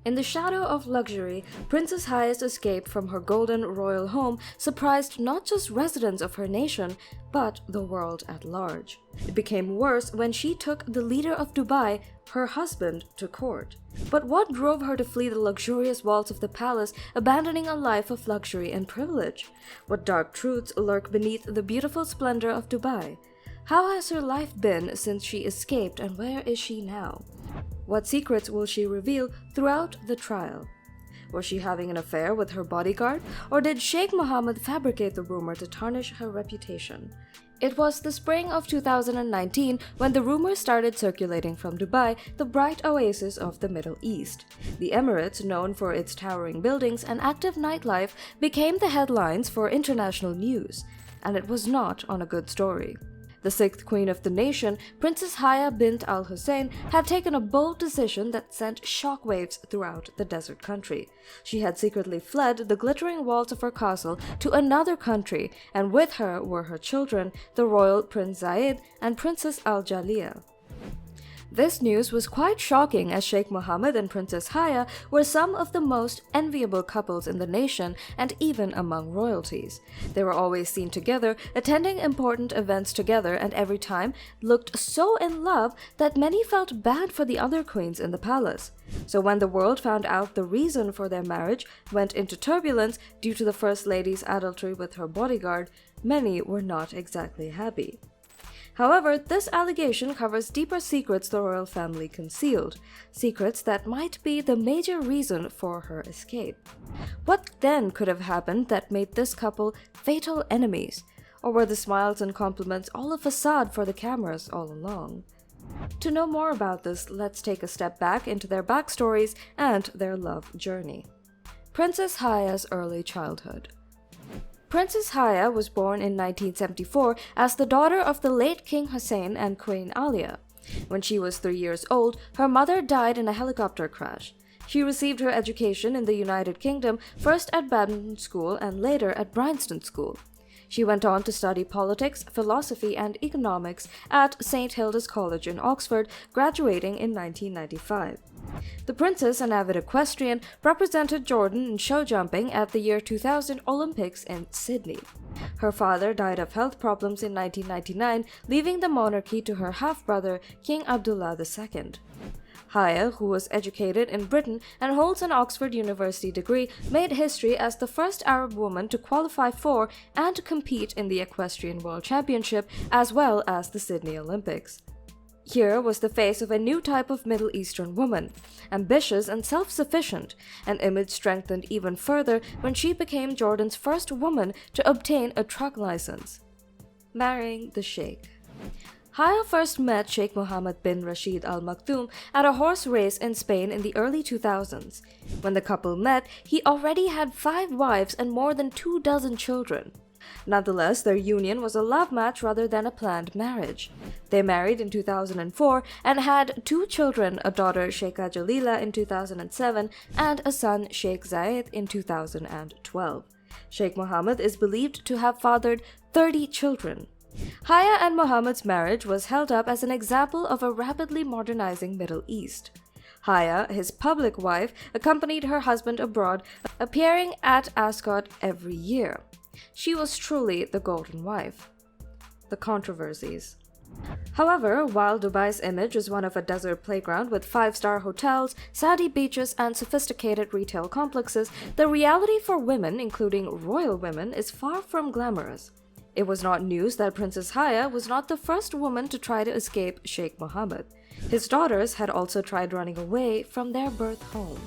In the shadow of luxury, Princess Haya's escape from her golden royal home surprised not just residents of her nation, but the world at large. It became worse when she took the leader of Dubai, her husband, to court. But what drove her to flee the luxurious walls of the palace, abandoning a life of luxury and privilege? What dark truths lurk beneath the beautiful splendor of Dubai? How has her life been since she escaped, and where is she now? What secrets will she reveal throughout the trial? Was she having an affair with her bodyguard, or did Sheikh Mohammed fabricate the rumor to tarnish her reputation? It was the spring of 2019 when the rumors started circulating from Dubai, the bright oasis of the Middle East. The Emirates, known for its towering buildings and active nightlife, became the headlines for international news, and it was not on a good story. The sixth queen of the nation, Princess Haya bint Al Hussein, had taken a bold decision that sent shockwaves throughout the desert country. She had secretly fled the glittering walls of her castle to another country, and with her were her children, the royal Prince Zayed and Princess Al Jalila. This news was quite shocking, as Sheikh Mohammed and Princess Haya were some of the most enviable couples in the nation and even among royalties. They were always seen together, attending important events together, and every time looked so in love that many felt bad for the other queens in the palace. So when the world found out the reason for their marriage went into turbulence due to the First Lady's adultery with her bodyguard, many were not exactly happy. However, this allegation covers deeper secrets the royal family concealed, secrets that might be the major reason for her escape. What then could have happened that made this couple fatal enemies? Or were the smiles and compliments all a facade for the cameras all along? To know more about this, let's take a step back into their backstories and their love journey. Princess Haya's early childhood. Princess Haya was born in 1974 as the daughter of the late King Hussein and Queen Alia. When she was 3 years old, her mother died in a helicopter crash. She received her education in the United Kingdom, first at Badminton School and later at Bryanston School. She went on to study politics, philosophy, and economics at St. Hilda's College in Oxford, graduating in 1995. The princess, an avid equestrian, represented Jordan in show jumping at the year 2000 Olympics in Sydney. Her father died of health problems in 1999, leaving the monarchy to her half-brother, King Abdullah II. Haya, who was educated in Britain and holds an Oxford University degree, made history as the first Arab woman to qualify for and compete in the Equestrian World Championship as well as the Sydney Olympics. Here was the face of a new type of Middle Eastern woman, ambitious and self-sufficient, an image strengthened even further when she became Jordan's first woman to obtain a truck license. Marrying the Sheikh. Haya first met Sheikh Mohammed bin Rashid Al Maktoum at a horse race in Spain in the early 2000s. When the couple met, he already had 5 wives and more than 24 children. Nonetheless, their union was a love match rather than a planned marriage. They married in 2004 and had 2 children, a daughter Sheikha Jalila in 2007 and a son Sheikh Zayed in 2012. Sheikh Mohammed is believed to have fathered 30 children. Haya and Mohammed's marriage was held up as an example of a rapidly modernizing Middle East. Haya, his public wife, accompanied her husband abroad, appearing at Ascot every year. She was truly the golden wife. The Controversies. However, while Dubai's image is one of a desert playground with 5-star hotels, sandy beaches, and sophisticated retail complexes, the reality for women, including royal women, is far from glamorous. It was not news that Princess Haya was not the first woman to try to escape Sheikh Mohammed. His daughters had also tried running away from their birth home.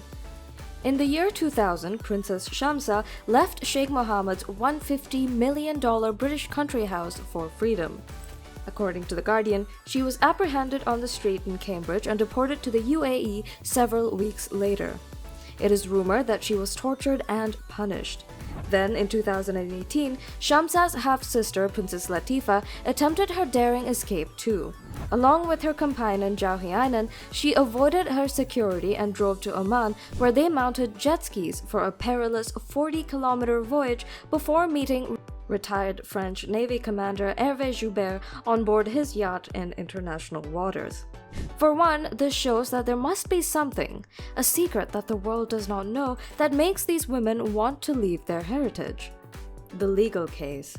In the year 2000, Princess Shamsa left Sheikh Mohammed's $150 million British country house for freedom. According to The Guardian, she was apprehended on the street in Cambridge and deported to the UAE several weeks later. It is rumored that she was tortured and punished. Then, in 2018, Shamsa's half-sister, Princess Latifa, attempted her daring escape too. Along with her companion Jauhi Aynan, she avoided her security and drove to Oman, where they mounted jet skis for a perilous 40-kilometer voyage before meeting retired French Navy commander Hervé Joubert on board his yacht in international waters. For one, this shows that there must be something, a secret that the world does not know, that makes these women want to leave their heritage. The legal case.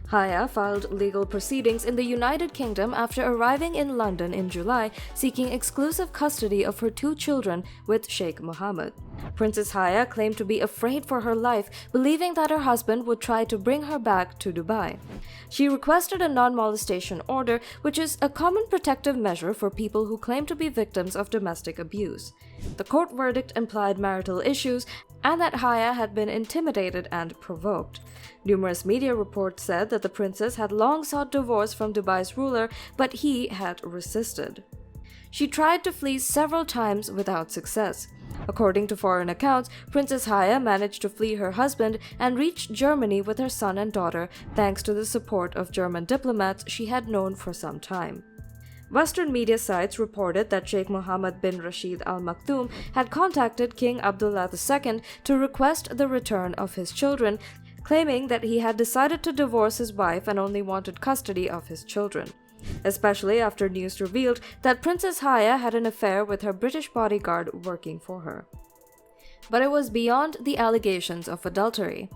Haya filed legal proceedings in the United Kingdom after arriving in London in July, seeking exclusive custody of her 2 children with Sheikh Mohammed. Princess Haya claimed to be afraid for her life, believing that her husband would try to bring her back to Dubai. She requested a non-molestation order, which is a common protective measure for people who claim to be victims of domestic abuse. The court verdict implied marital issues and that Haya had been intimidated and provoked. Numerous media reports said that the princess had long sought divorce from Dubai's ruler, but he had resisted. She tried to flee several times without success. According to foreign accounts, Princess Haya managed to flee her husband and reached Germany with her son and daughter, thanks to the support of German diplomats she had known for some time. Western media sites reported that Sheikh Mohammed bin Rashid Al Maktoum had contacted King Abdullah II to request the return of his children, claiming that he had decided to divorce his wife and only wanted custody of his children, especially after news revealed that Princess Haya had an affair with her British bodyguard working for her. But it was beyond the allegations of adultery.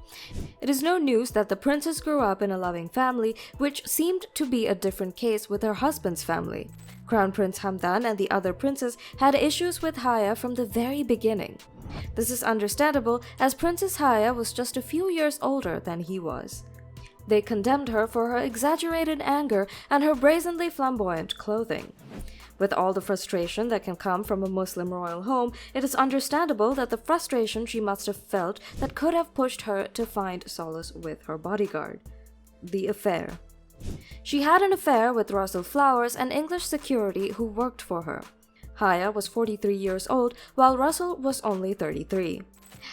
It is no news that the princess grew up in a loving family, which seemed to be a different case with her husband's family. Crown Prince Hamdan and the other princes had issues with Haya from the very beginning. This is understandable, as Princess Haya was just a few years older than he was. They condemned her for her exaggerated anger and her brazenly flamboyant clothing. With all the frustration that can come from a Muslim royal home, it is understandable that the frustration she must have felt that could have pushed her to find solace with her bodyguard. The affair. She had an affair with Russell Flowers, an English security who worked for her. Haya was 43 years old, while Russell was only 33.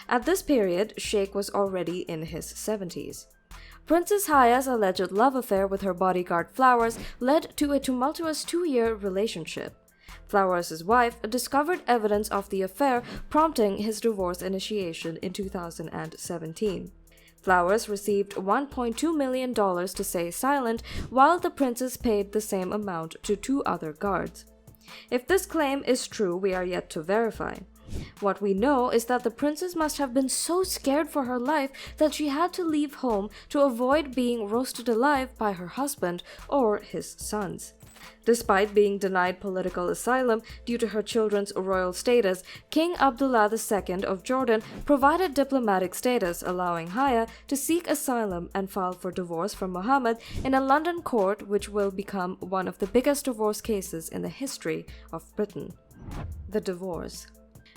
At this period, Sheikh was already in his 70s. Princess Haya's alleged love affair with her bodyguard Flowers led to a tumultuous 2-year relationship. Flowers' wife discovered evidence of the affair, prompting his divorce initiation in 2017. Flowers received $1.2 million to stay silent, while the princess paid the same amount to 2 other guards. If this claim is true, we are yet to verify. What we know is that the princess must have been so scared for her life that she had to leave home to avoid being roasted alive by her husband or his sons. Despite being denied political asylum due to her children's royal status, King Abdullah II of Jordan provided diplomatic status, allowing Haya to seek asylum and file for divorce from Mohammed in a London court, which will become one of the biggest divorce cases in the history of Britain. The divorce.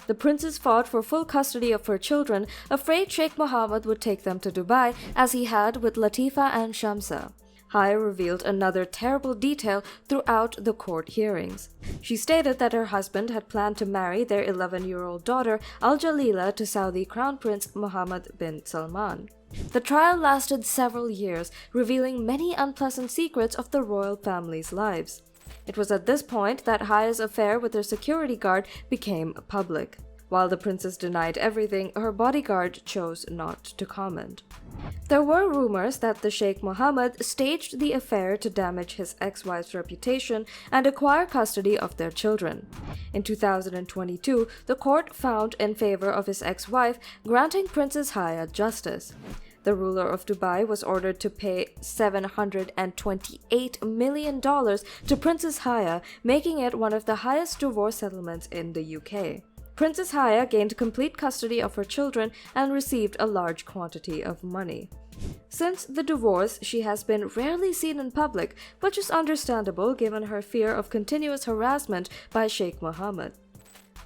The princess fought for full custody of her children, afraid Sheikh Mohammed would take them to Dubai, as he had with Latifa and Shamsa. Haya revealed another terrible detail throughout the court hearings. She stated that her husband had planned to marry their 11-year-old daughter Al-Jalila to Saudi Crown Prince Mohammed bin Salman. The trial lasted several years, revealing many unpleasant secrets of the royal family's lives. It was at this point that Haya's affair with her security guard became public. While the princess denied everything, her bodyguard chose not to comment. There were rumors that the Sheikh Mohammed staged the affair to damage his ex-wife's reputation and acquire custody of their children. In 2022, the court found in favor of his ex-wife, granting Princess Haya justice. The ruler of Dubai was ordered to pay $728 million to Princess Haya, making it one of the highest divorce settlements in the UK. Princess Haya gained complete custody of her children and received a large quantity of money. Since the divorce, she has been rarely seen in public, which is understandable given her fear of continuous harassment by Sheikh Mohammed.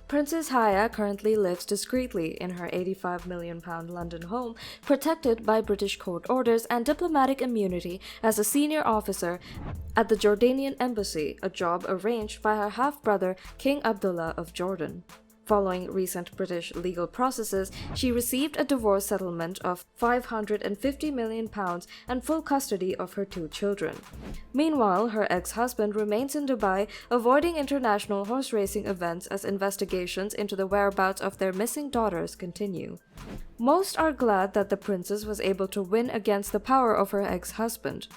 Princess Haya currently lives discreetly in her £85 million London home, protected by British court orders and diplomatic immunity as a senior officer at the Jordanian embassy, a job arranged by her half-brother King Abdullah of Jordan. Following recent British legal processes, she received a divorce settlement of £550 million and full custody of her 2 children. Meanwhile, her ex-husband remains in Dubai, avoiding international horse racing events as investigations into the whereabouts of their missing daughters continue. Most are glad that the princess was able to win against the power of her ex-husband.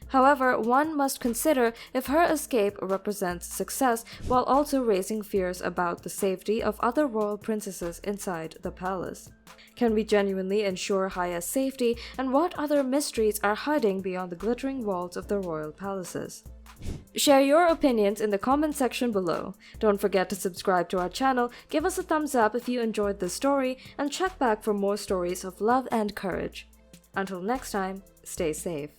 However, one must consider if her escape represents success while also raising fears about the safety of other royal princesses inside the palace. Can we genuinely ensure Haya's safety, and what other mysteries are hiding beyond the glittering walls of the royal palaces? Share your opinions in the comment section below. Don't forget to subscribe to our channel, give us a thumbs up if you enjoyed this story, and check back for more stories of love and courage. Until next time, stay safe.